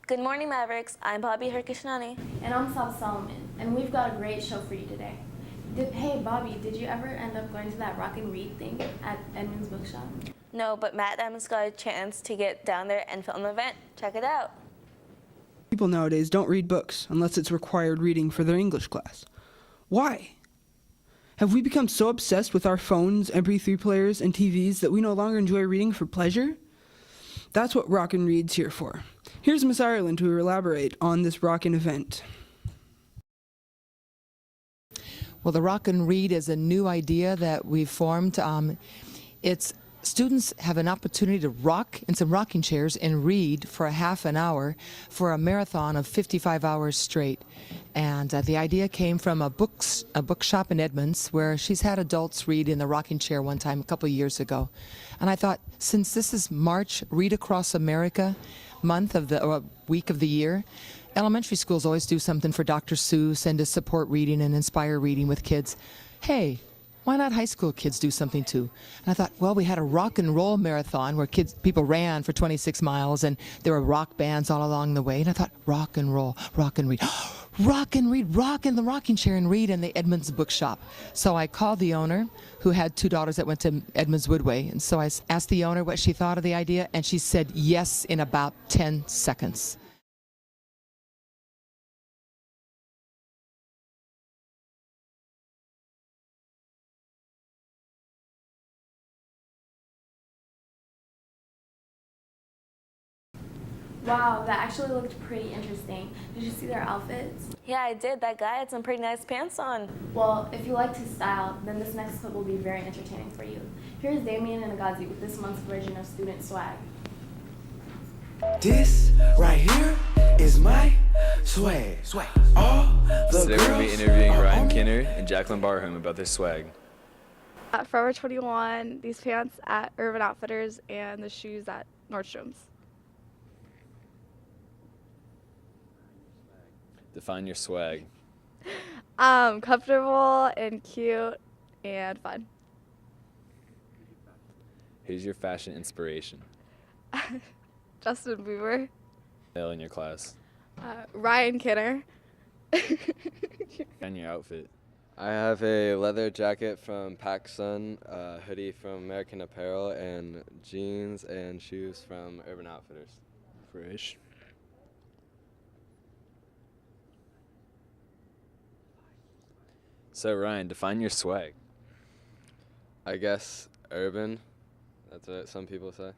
Good morning, Mavericks. I'm Bobby Herkishnani. And I'm Sab Solomon, and we've got a great show for you today. Hey, Bobby, did you ever end up going to that rock and read thing at Edmund's Bookshop? No, but Matt Adams got a chance to get down there and film an event. Check it out. People nowadays don't read books unless it's required reading for their English class. Why? Have we become so obsessed with our phones, MP3 players, and TVs that we no longer enjoy reading for pleasure? That's what Rockin' Read's here for. Here's Miss Ireland to elaborate on this Rockin' event. Well, the Rockin' Read is a new idea that we've formed. Students have an opportunity to rock in some rocking chairs and read for a half an hour for a marathon of 55 hours straight. And the idea came from a bookshop in Edmonds where she's had adults read in the rocking chair one time a couple of years ago. And I thought, since this is March Read Across America month of the week of the year, elementary schools always do something for Dr. Seuss and to support reading and inspire reading with kids. Hey, why not high school kids do something too? And I thought, well, we had a rock and roll marathon where people ran for 26 miles and there were rock bands all along the way. And I thought, rock and roll, rock and read. Rock and read, rock in the rocking chair and read in the Edmonds Bookshop. So I called the owner, who had two daughters that went to Edmonds Woodway. And so I asked the owner what she thought of the idea, and she said yes in about 10 seconds. Wow, that actually looked pretty interesting. Did you see their outfits? Yeah, I did. That guy had some pretty nice pants on. Well, if you liked his style, then this next clip will be very entertaining for you. Here's Damien and Agazi with this month's version of Student Swag. This right here is my swag. All the Today we're going to be interviewing Ryan Kinner and Jacqueline Barham about their swag. At Forever 21, these pants at Urban Outfitters, and the shoes at Nordstrom's. Define your swag. Comfortable and cute and fun. Who's your fashion inspiration? Justin Bieber. Male in your class. Ryan Kinner. And your outfit. I have a leather jacket from PacSun, a hoodie from American Apparel, and jeans and shoes from Urban Outfitters. Fresh. So Ryan, define your swag. I guess urban, that's what some people say.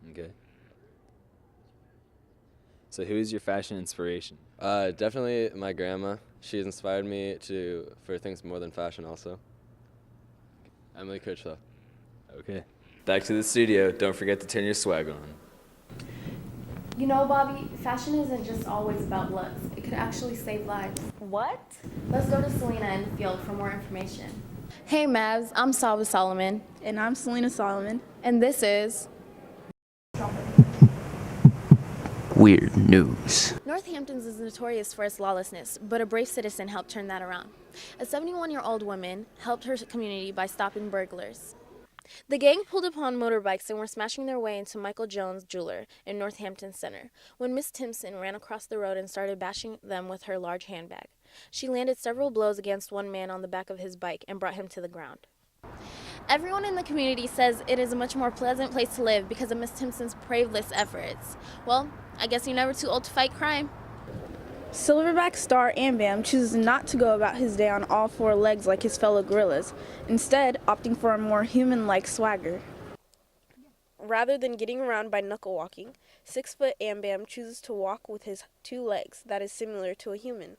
Okay. So who is your fashion inspiration? Definitely my grandma. She's inspired me for things more than fashion also. Emily Critchlow. Okay. Back to the studio. Don't forget to turn your swag on. You know, Bobby, fashion isn't just always about looks. It could actually save lives. What? Let's go to Selena in the field for more information. Hey, Mavs, I'm Salva Solomon. And I'm Selena Solomon. And this is Weird news. Northampton is notorious for its lawlessness, but a brave citizen helped turn that around. A 71-year-old woman helped her community by stopping burglars. The gang pulled upon motorbikes and were smashing their way into Michael Jones' jeweler in Northampton Center when Miss Timpson ran across the road and started bashing them with her large handbag. She landed several blows against one man on the back of his bike and brought him to the ground. Everyone in the community says it is a much more pleasant place to live because of Miss Timpson's braveless efforts. Well, I guess you're never too old to fight crime. Silverback star Am Bam chooses not to go about his day on all four legs like his fellow gorillas, instead opting for a more human-like swagger. Rather than getting around by knuckle walking, 6-foot Am Bam chooses to walk with his two legs that is similar to a human.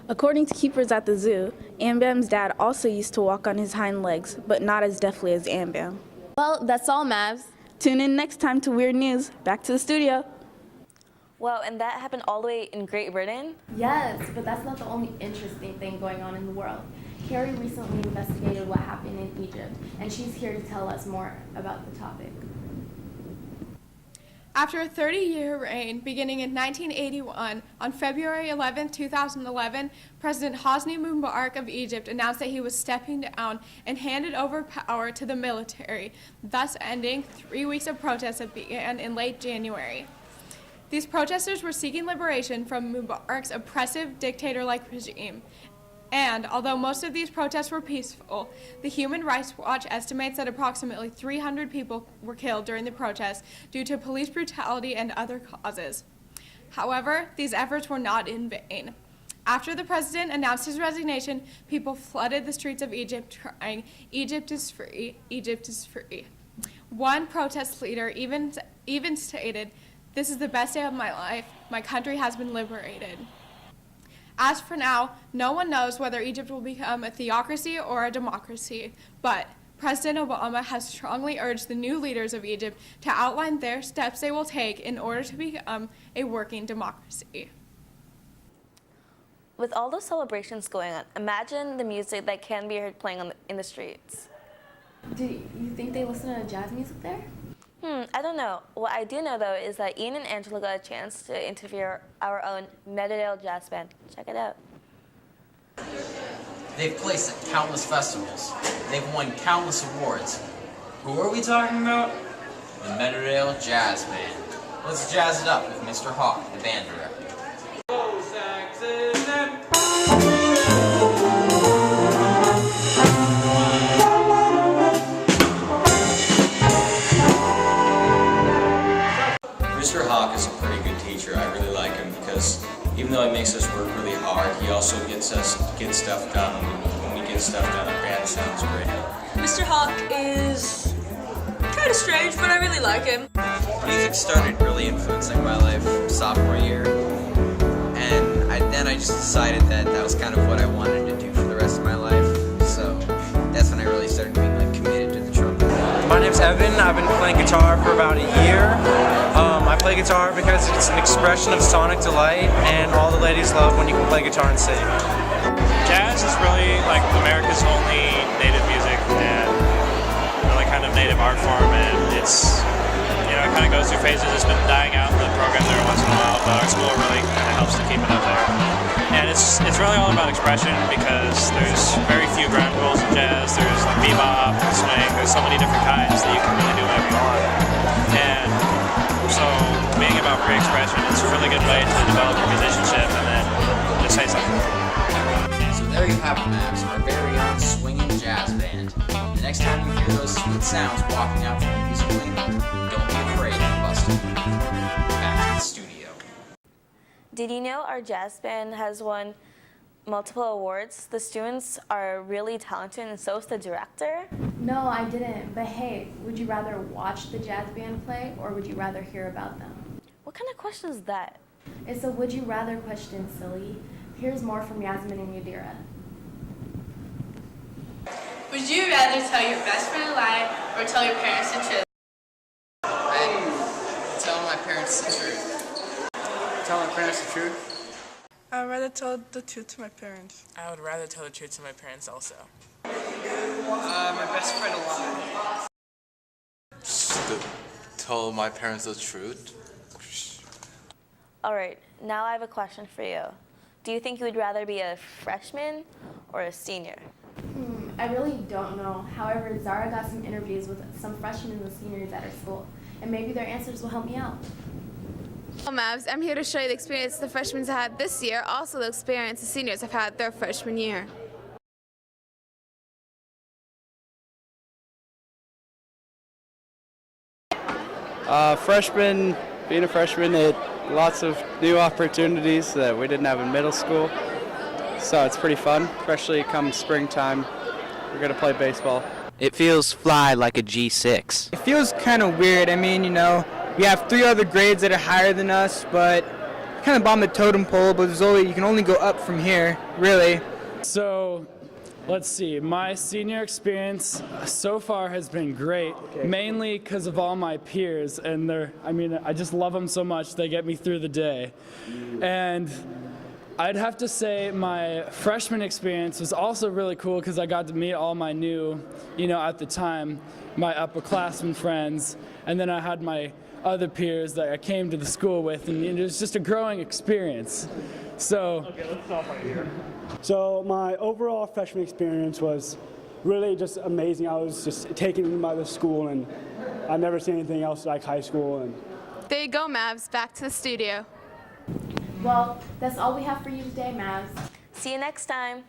According to keepers at the zoo, Am Bam's dad also used to walk on his hind legs, but not as deftly as Am Bam. Well, that's all, Mavs. Tune in next time to Weird News. Back to the studio. Wow, and that happened all the way in Great Britain? Yes, but that's not the only interesting thing going on in the world. Carrie recently investigated what happened in Egypt, and she's here to tell us more about the topic. After a 30-year reign beginning in 1981, on February 11, 2011, President Hosni Mubarak of Egypt announced that he was stepping down and handed over power to the military, thus ending 3 weeks of protests that began in late January. These protesters were seeking liberation from Mubarak's oppressive, dictator-like regime. And although most of these protests were peaceful, the Human Rights Watch estimates that approximately 300 people were killed during the protests due to police brutality and other causes. However, these efforts were not in vain. After the president announced his resignation, people flooded the streets of Egypt crying, "Egypt is free, Egypt is free." One protest leader even stated, "This is the best day of my life. My country has been liberated." As for now, no one knows whether Egypt will become a theocracy or a democracy, but President Obama has strongly urged the new leaders of Egypt to outline their steps they will take in order to become a working democracy. With all those celebrations going on, imagine the music that can be heard playing in the streets. Do you think they listen to jazz music there? I don't know. What I do know, though, is that Ian and Angela got a chance to interview our own Meadowdale Jazz Band. Check it out. They've placed at countless festivals. They've won countless awards. Who are we talking about? The Meadowdale Jazz Band. Let's jazz it up with Mr. Hawk, the band director. Mr. Hawk is a pretty good teacher. I really like him because even though he makes us work really hard, he also gets us to get stuff done. When we get stuff done, our band sounds great. Mr. Hawk is kind of strange, but I really like him. Music started really influencing my life sophomore year, and then I just decided that that was kind of what I wanted to do for the rest of my life. So that's when I really started being committed to the trumpet. My name's Evan. I've been playing guitar for about a year. I play guitar because it's an expression of sonic delight, and all the ladies love when you can play guitar and sing. Jazz is really like America's only native music and really kind of native art form, and it's, it kind of goes through phases. It's been dying out for the programs every once in a while, but our school really kind of helps to keep it up there. And it's really all about expression because there's very few ground rules in jazz. There's like bebop, swing, there's so many different kinds that you can really do whatever you want. And so being about free expression, it's a really good way to develop your musicianship and then just say something. So there you have it, Mavs, our very own swinging jazz band. The next time you hear those sweet sounds walking out from the music wing, don't be afraid to bust it. Back to the studio. Did you know our jazz band has won multiple awards? The students are really talented, and so is the director. No, I didn't. But hey, would you rather watch the jazz band play or would you rather hear about them? What kind of question is that? It's a would you rather question, silly. Here's more from Yasmin and Yadira. Would you rather tell your best friend a lie or tell your parents the truth? I'd tell my parents the truth. Tell my parents the truth? I would rather tell the truth to my parents. I would rather tell the truth to my parents also. My best friend a lie. Tell my parents the truth? All right, now I have a question for you. Do you think you would rather be a freshman or a senior? I really don't know. However, Zara got some interviews with some freshmen and seniors at her school, and maybe their answers will help me out. Well, Mavs, I'm here to show you the experience the freshmen have had this year, also the experience the seniors have had their freshman year. Being a freshman, it lots of new opportunities that we didn't have in middle school. So it's pretty fun, especially come springtime. We're going to play baseball. It feels fly like a G6. It feels kind of weird. I mean, we have 3 other grades that are higher than us, but kind of bottom of the totem pole, but you can only go up from here, really. So, let's see. My senior experience so far has been great, mainly because of all my peers, and I just love them so much. They get me through the day. And I'd have to say my freshman experience was also really cool because I got to meet all my new, at the time, my upperclassmen friends, and then I had my other peers that I came to the school with, and it was just a growing experience. So, So my overall freshman experience was really just amazing. I was just taken in by the school, and I've never seen anything else like high school. And There you go, Mavs. Back to the studio. Well, that's all we have for you today, Mavs. See you next time.